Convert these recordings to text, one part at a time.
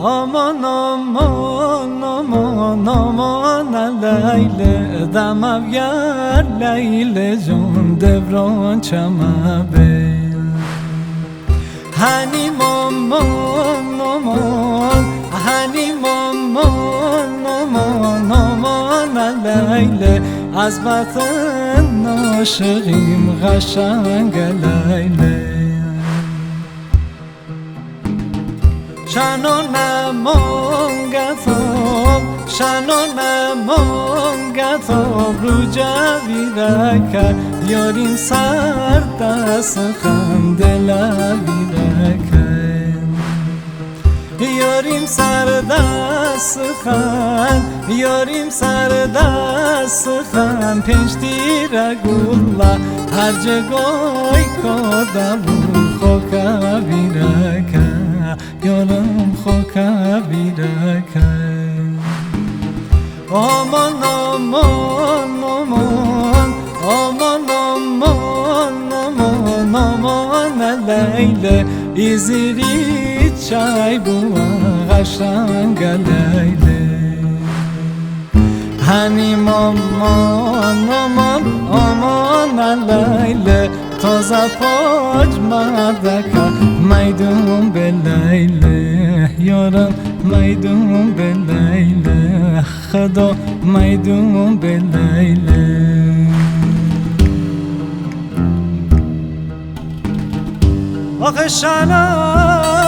aman aman aman aman لیل دمم گر لیل جون دبران چمبه هنی مامان مامان هنی مامان مامان مامان لیل از وطن عاشقیم قشنگ لیل شنونمان گتاب شنونمان گتاب رو جویرکر یاریم سر دست خند لبیرکر یاریم سر دست خند یاریم سر دست خند پنج تیره گولا هر جگای کادمون خوکه بیرکر یارم خوکه بیرکر آمان آمان آمان آمان آمان آمان آمان لیل ایزیری چای بوا قشنگ لیل هنی مامان آمان آمان لیل تازه پاج مدکه میدون به لیل یارم میدون به لیل خدا میدون به لیل آخه شنانم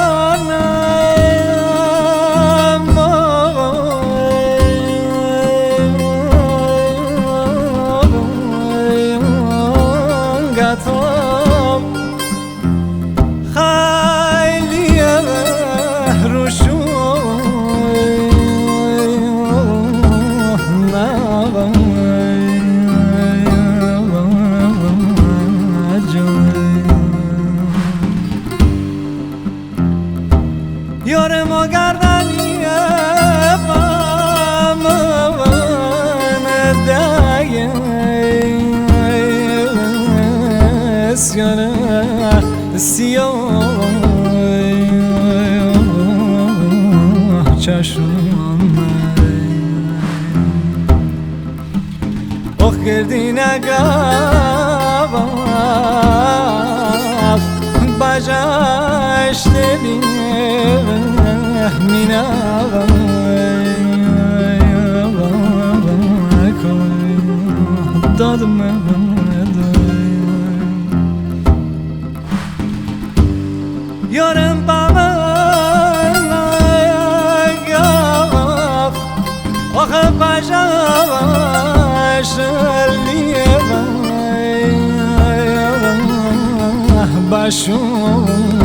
گتاب خیلی روشو یار ما گردنی من دایم سیاه سیاه چشم آخ کردی نگاه بجشت مینا دادم یارم بابا آخه بجاش لیه باشون